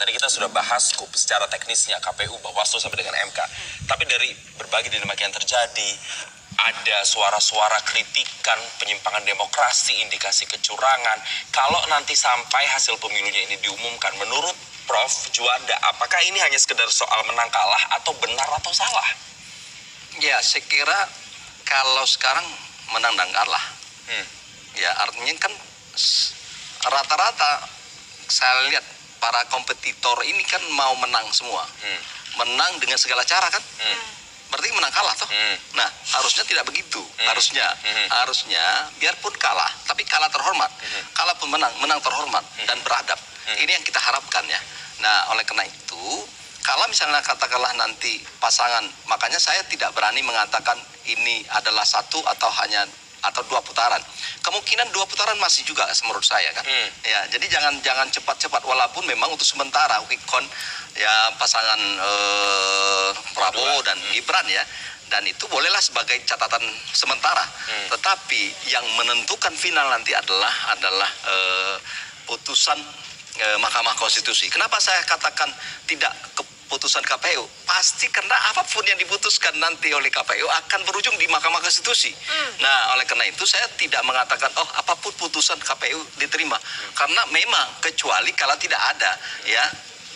tadi kita sudah bahas secara teknisnya KPU, Bawaslu sampai dengan MK. Tapi dari berbagai dinamika yang terjadi, ada suara-suara kritikan penyimpangan demokrasi, indikasi kecurangan. Kalau nanti sampai hasil pemilunya ini diumumkan, menurut Prof. Juanda, apakah ini hanya sekedar soal menang kalah atau benar atau salah? Ya, saya kira kalau sekarang menang dan kalah. Ya, artinya kan rata-rata saya lihat para kompetitor ini kan mau menang semua. Menang dengan segala cara kan? Berarti menang kalah toh. Nah, harusnya tidak begitu. Harusnya biarpun kalah, tapi kalah terhormat. Kalaupun menang, menang terhormat dan beradab. Ini yang kita harapkan ya. Nah, oleh karena itu, kalau misalnya katakanlah nanti pasangan, makanya saya tidak berani mengatakan ini adalah satu atau dua putaran. Kemungkinan dua putaran masih juga menurut saya kan. Ya, jadi jangan cepat-cepat, walaupun memang untuk sementara Wikon ya pasangan Prabowo dan Gibran ya, dan itu bolehlah sebagai catatan sementara. Tetapi yang menentukan final nanti adalah putusan Mahkamah Konstitusi. Kenapa saya katakan tidak keputusan KPU? Pasti karena apapun yang diputuskan nanti oleh KPU akan berujung di Mahkamah Konstitusi. Nah, oleh karena itu saya tidak mengatakan apapun putusan KPU diterima. Karena memang kecuali kalau tidak ada ya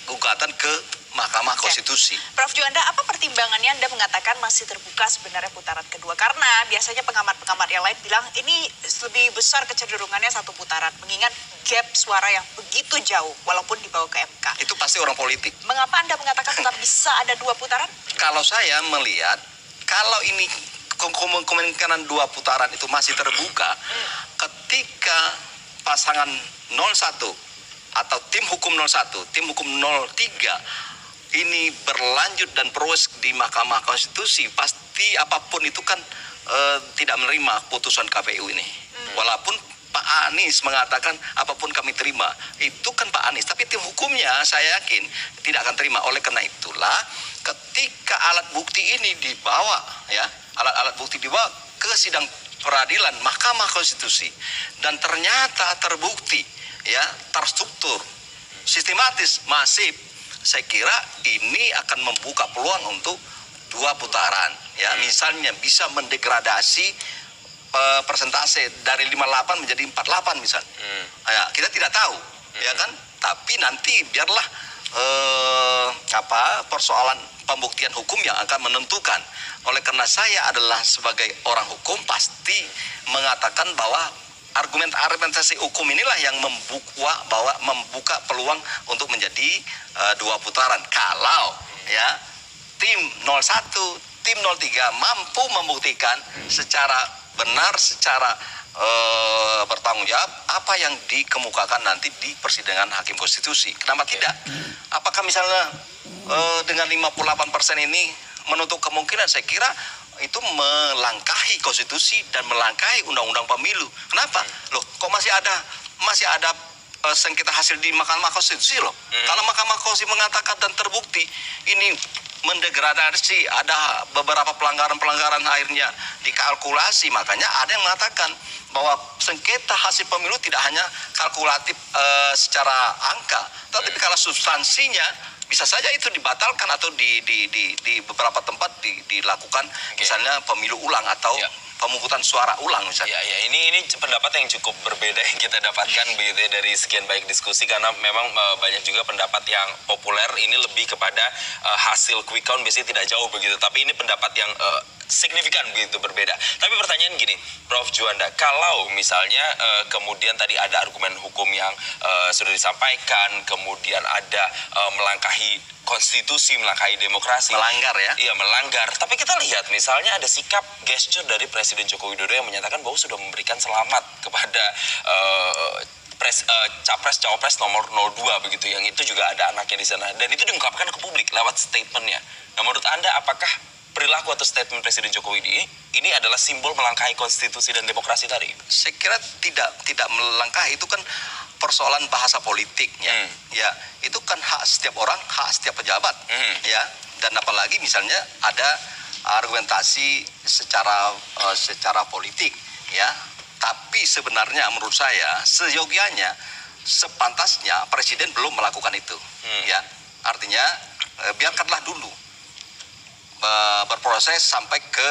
gugatan ke Mahkamah Konstitusi. Prof. Juanda, apa pertimbangannya Anda mengatakan masih terbuka sebenarnya putaran kedua? Karena biasanya pengamat-pengamat yang lain bilang ini lebih besar kecenderungannya satu putaran, mengingat gap suara yang begitu jauh walaupun dibawa ke MK. Itu pasti orang politik. Mengapa Anda mengatakan tetap bisa ada dua putaran? Kalau saya melihat, kalau ini kemungkinan dua putaran itu masih terbuka, ketika pasangan 01 atau tim hukum 01, tim hukum 03 ini berlanjut dan proses di Mahkamah Konstitusi, pasti apapun itu kan tidak menerima putusan KPU ini. Walaupun Pak Anies mengatakan apapun kami terima, itu kan Pak Anies, tapi tim hukumnya saya yakin tidak akan terima. Oleh karena itulah ketika alat bukti ini dibawa ya, alat-alat bukti dibawa ke sidang peradilan Mahkamah Konstitusi dan ternyata terbukti ya terstruktur, sistematis, masif, saya kira ini akan membuka peluang untuk dua putaran ya. Misalnya bisa mendegradasi persentase dari 58 menjadi 48 misalnya. Ya, kita tidak tahu ya kan, tapi nanti biarlah persoalan pembuktian hukum yang akan menentukan. Oleh karena saya adalah sebagai orang hukum pasti mengatakan bahwa argumentasi hukum inilah yang membuka peluang untuk menjadi dua putaran. Kalau ya tim 01, tim 03 mampu membuktikan secara benar, secara bertanggung jawab apa yang dikemukakan nanti di persidangan Hakim Konstitusi. Kenapa tidak? Apakah misalnya dengan 58% ini menutup kemungkinan? Saya kira itu melangkahi konstitusi dan melangkahi undang-undang pemilu. Kenapa? Loh, kok masih ada sengketa hasil di Mahkamah Konstitusi loh. Kalau Mahkamah Konstitusi mengatakan dan terbukti ini mendegradasi, ada beberapa pelanggaran akhirnya dikalkulasi, makanya ada yang mengatakan bahwa sengketa hasil pemilu tidak hanya kalkulatif secara angka, tapi kalau substansinya bisa saja itu dibatalkan atau di beberapa tempat dilakukan misalnya pemilu ulang atau pemungutan suara ulang misalnya. Ya, ini pendapat yang cukup berbeda yang kita dapatkan begitu ya, dari sekian banyak diskusi, karena memang banyak juga pendapat yang populer ini lebih kepada hasil quick count biasanya tidak jauh begitu, tapi ini pendapat yang signifikan begitu berbeda. Tapi pertanyaan gini, Prof. Juanda, kalau misalnya kemudian tadi ada argumen hukum yang sudah disampaikan, kemudian ada melangkahi konstitusi, melangkahi demokrasi. Melanggar ya? Iya, melanggar. Tapi kita lihat misalnya ada sikap gesture dari Presiden Joko Widodo yang menyatakan bahwa sudah memberikan selamat kepada capres-cawapres nomor 02 begitu, yang itu juga ada anaknya di sana. Dan itu diungkapkan ke publik lewat statementnya. Nah, menurut Anda apakah perilaku atau statement Presiden Jokowi ini adalah simbol melangkahi konstitusi dan demokrasi tadi? Saya kira tidak melangkahi, itu kan persoalan bahasa politiknya. Ya, itu kan hak setiap orang, hak setiap pejabat. Ya, dan apalagi misalnya ada argumentasi secara politik, ya. Tapi sebenarnya menurut saya seyogianya, sepantasnya Presiden belum melakukan itu. Ya, biarkanlah dulu berproses sampai ke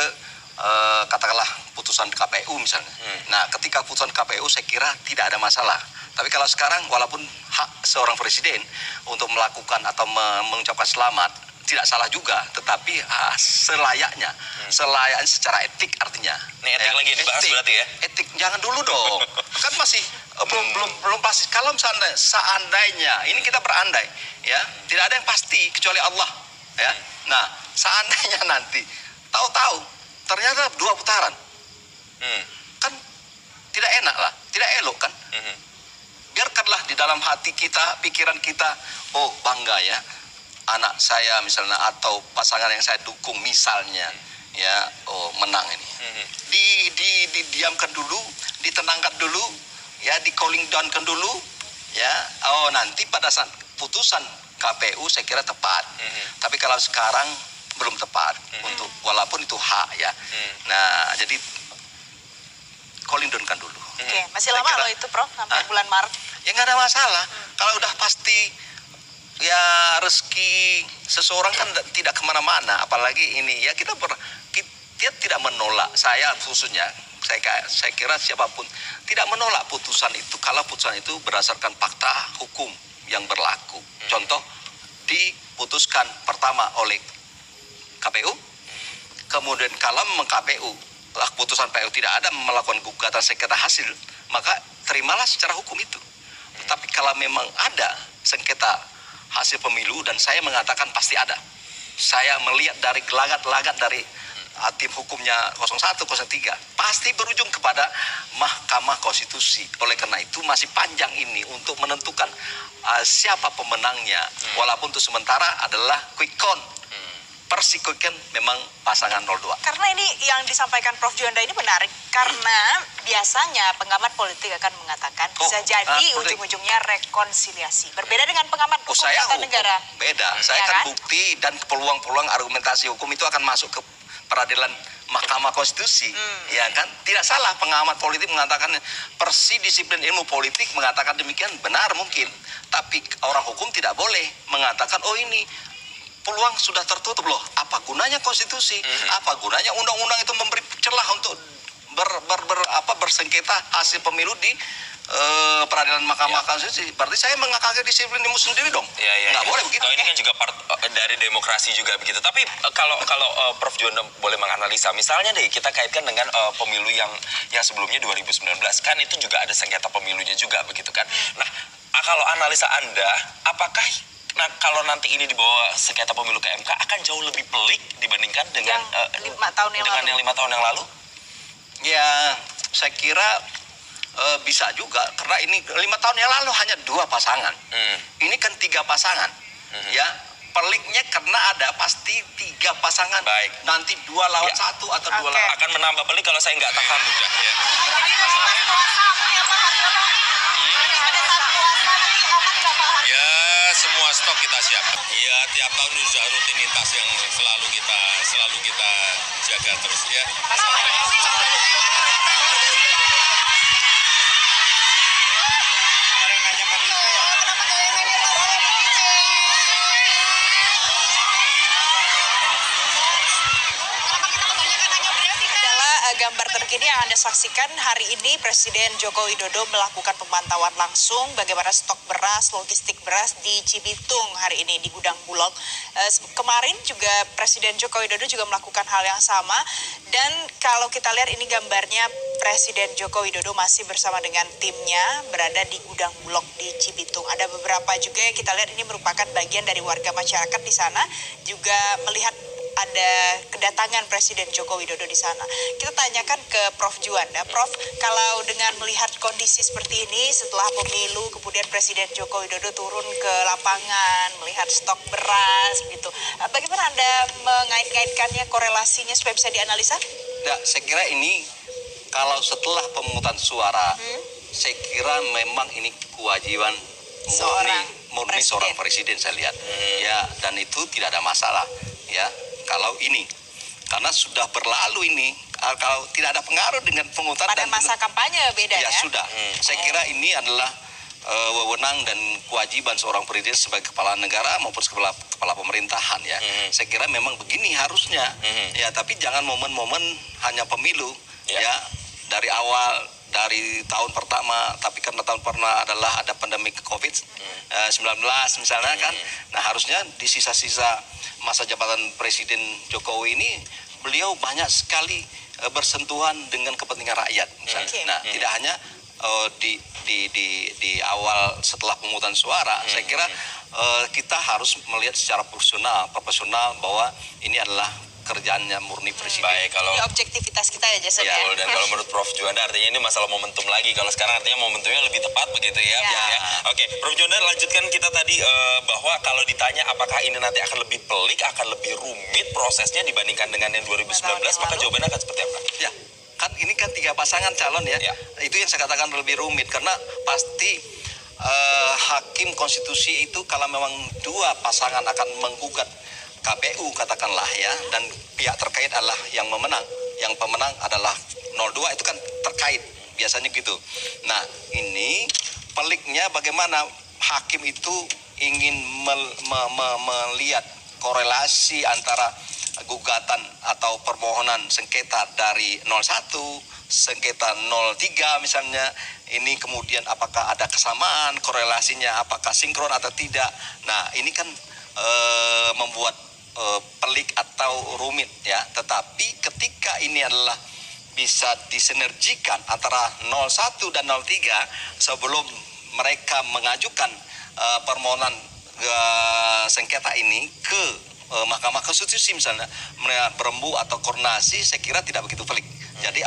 katakanlah putusan KPU misalnya. Nah, ketika putusan KPU saya kira tidak ada masalah. Tapi kalau sekarang walaupun hak seorang presiden untuk melakukan atau mengucapkan selamat tidak salah juga, tetapi selayaknya secara etik artinya. Ini etik lagi yang dibahas berarti ya? Etik jangan dulu dong. Kan masih belum pasti. Kalau seandainya ini kita berandai ya, tidak ada yang pasti kecuali Allah ya. Nah, seandainya nanti tahu-tahu ternyata 2 putaran. Kan tidak enak lah, tidak elok kan? Biarkanlah di dalam hati kita, pikiran kita, oh bangga ya, anak saya misalnya atau pasangan yang saya dukung misalnya, ya, oh menang ini. Didiamkan dulu, ditenangkan dulu, ya, di cooling downkan dulu, ya. Oh nanti pada saat putusan KPU saya kira tepat. Tapi kalau sekarang belum tepat untuk walaupun itu hak ya. Nah jadi cooling downkan dulu. Oke, masih lama loh itu Prof, sampai bulan Maret. Ya nggak ada masalah. Kalau udah pasti ya rezeki seseorang kan tidak kemana-mana. Apalagi ini ya kita tidak menolak. Saya khususnya, saya kira siapapun tidak menolak putusan itu kalau putusan itu berdasarkan fakta hukum yang berlaku. Contoh diputuskan pertama oleh KPU, kemudian kalau memang KPU putusan PU tidak ada melakukan gugatan sengketa hasil, maka terimalah secara hukum itu. Tetapi kalau memang ada sengketa hasil pemilu, dan saya mengatakan pasti ada. Saya melihat dari gelagat-lagat dari tim hukumnya 01, 03, pasti berujung kepada Mahkamah Konstitusi. Oleh karena itu masih panjang ini untuk menentukan siapa pemenangnya. Walaupun untuk sementara adalah quick count. Persikukan memang pasangan 02. Karena ini yang disampaikan Prof Juanda ini menarik, karena biasanya pengamat politik akan mengatakan bisa jadi ujung-ujungnya rekonsiliasi. Berbeda dengan pengamat hukum tata negara. Beda, saya ya kan bukti dan peluang-peluang argumentasi hukum itu akan masuk ke peradilan Mahkamah Konstitusi, ya kan? Tidak salah pengamat politik mengatakan, disiplin ilmu politik mengatakan demikian, benar mungkin. Tapi orang hukum tidak boleh mengatakan, oh ini peluang sudah tertutup loh. Apa gunanya konstitusi? Apa gunanya undang-undang itu memberi celah untuk bersengketa hasil pemilu di peradilan Mahkamah Konstitusi? Berarti saya mengakali disiplin ilmu sendiri dong. Nggak boleh begitu. Ini kan juga part dari demokrasi juga begitu. Tapi kalau Prof Juanda boleh menganalisa, misalnya deh kita kaitkan dengan pemilu yang sebelumnya 2019, kan itu juga ada sengketa pemilunya juga begitu kan. Nah, kalau analisa Anda, apakah kalau nanti ini dibawa sengketa pemilu ke MK akan jauh lebih pelik dibandingkan dengan yang 5 tahun yang lalu? yang 5 tahun yang lalu? Ya, saya kira bisa juga, karena ini 5 tahun yang lalu hanya 2 pasangan. Ini kan 3 pasangan. Ya, peliknya karena ada pasti 3 pasangan. Baik. Nanti 2 lawan 1 atau 2 lawan. Akan menambah pelik kalau saya nggak tahan udah ya. Ya, semua stok kita siapkan. Ya, tiap tahun ini sudah rutinitas yang selalu kita jaga terus ya. Gambar terkini yang Anda saksikan hari ini, Presiden Joko Widodo melakukan pemantauan langsung bagaimana stok beras, logistik beras di Cibitung hari ini di Gudang Bulog. Kemarin juga Presiden Joko Widodo juga melakukan hal yang sama, dan kalau kita lihat ini gambarnya Presiden Joko Widodo masih bersama dengan timnya berada di Gudang Bulog di Cibitung. Ada beberapa juga yang kita lihat ini merupakan bagian dari warga masyarakat di sana, juga melihat ada kedatangan Presiden Joko Widodo di sana. Kita tanyakan ke Prof Juanda. Prof, kalau dengan melihat kondisi seperti ini setelah pemilu, kemudian Presiden Joko Widodo turun ke lapangan, melihat stok beras gitu, bagaimana Anda mengait-ngaitkannya, korelasinya supaya bisa dianalisa? Ya, saya kira ini kalau setelah pemungutan suara, saya kira memang ini kewajiban murni seorang presiden saya lihat. Ya, dan itu tidak ada masalah. Ya, kalau ini karena sudah berlalu ini, kalau tidak ada pengaruh dengan pengurutan pada masa kampanye beda ya? Ya sudah, saya kira ini adalah wewenang dan kewajiban seorang presiden sebagai kepala negara maupun kepala pemerintahan ya. Saya kira memang begini harusnya. Ya, tapi jangan momen-momen hanya pemilu ya dari awal dari tahun pertama, tapi karena tahun pernah adalah ada pandemi COVID-19 misalnya kan. Nah, harusnya di sisa-sisa masa jabatan Presiden Jokowi ini beliau banyak sekali bersentuhan dengan kepentingan rakyat misalnya. Nah, tidak hanya di awal setelah pemungutan suara, saya kira kita harus melihat secara profesional bahwa ini adalah kerjaannya murni presiden. Baik, kalau Ini objektivitas kita ya, Jason ya. dan kalau menurut Prof Juanda artinya ini masalah momentum lagi. Kalau sekarang artinya momentumnya lebih tepat begitu ya. Ya. Oke, Prof Juanda lanjutkan kita tadi bahwa kalau ditanya apakah ini nanti akan lebih pelik, akan lebih rumit prosesnya dibandingkan dengan yang 2019, maka jawabannya akan seperti apa? Ya, kan ini kan 3 pasangan calon ya. Itu yang saya katakan lebih rumit karena pasti hakim konstitusi itu kalau memang 2 pasangan akan menggugat KPU katakanlah ya, dan pihak terkait adalah yang memenang, yang pemenang adalah 02, itu kan terkait biasanya gitu. Nah, ini peliknya bagaimana hakim itu ingin melihat korelasi antara gugatan atau permohonan sengketa dari 01, sengketa 03 misalnya, ini kemudian apakah ada kesamaan, korelasinya apakah sinkron atau tidak. Nah, ini kan membuat pelik atau rumit ya. Tetapi ketika ini adalah bisa disinergikan antara 01 dan 03 sebelum mereka mengajukan permohonan sengketa ini ke Mahkamah Konstitusi misalnya, mereka berembuk atau koordinasi, saya kira tidak begitu pelik. Jadi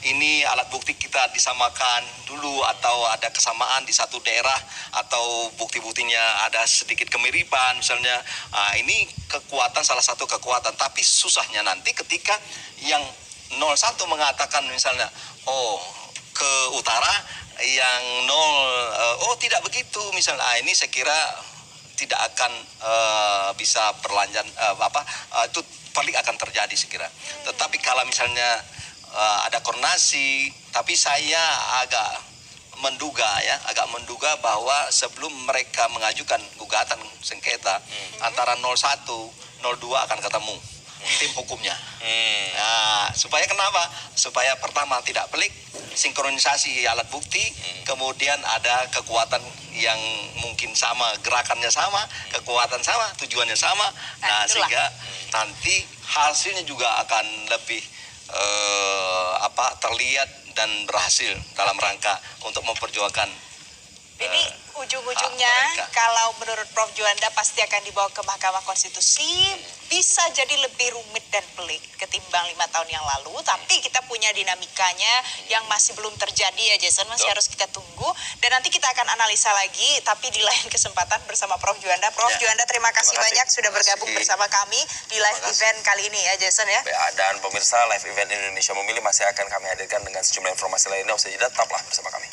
ini alat bukti kita disamakan dulu atau ada kesamaan di satu daerah atau bukti-buktinya ada sedikit kemiripan misalnya. Nah, ini kekuatan, salah satu kekuatan. Tapi susahnya nanti ketika yang 01 mengatakan misalnya, ke utara, yang 0 tidak begitu misalnya. Ini saya kira tidak akan bisa berlanjut itu pelik akan terjadi saya kira. Tetapi kalau misalnya ada koordinasi, tapi saya agak menduga bahwa sebelum mereka mengajukan gugatan sengketa antara 01, 02 akan ketemu tim hukumnya. Nah, supaya kenapa? Supaya pertama tidak pelik, sinkronisasi alat bukti, kemudian ada kekuatan yang mungkin sama, gerakannya sama, kekuatan sama, tujuannya sama. Nah, sehingga nanti hasilnya juga akan lebih terlihat dan berhasil dalam rangka untuk memperjuangkan. Ini ujung-ujungnya kalau menurut Prof Juanda pasti akan dibawa ke Mahkamah Konstitusi, bisa jadi lebih rumit dan pelik ketimbang 5 tahun yang lalu, tapi kita punya dinamikanya yang masih belum terjadi ya Jason, masih harus kita tunggu, dan nanti kita akan analisa lagi tapi di lain kesempatan bersama Prof Juanda. Prof Juanda, terima kasih banyak sudah bergabung bersama kami di live event kali ini ya Jason ya. Dan pemirsa, live event Indonesia Memilih masih akan kami hadirkan dengan sejumlah informasi lainnya. Usai jeda, tetaplah bersama kami.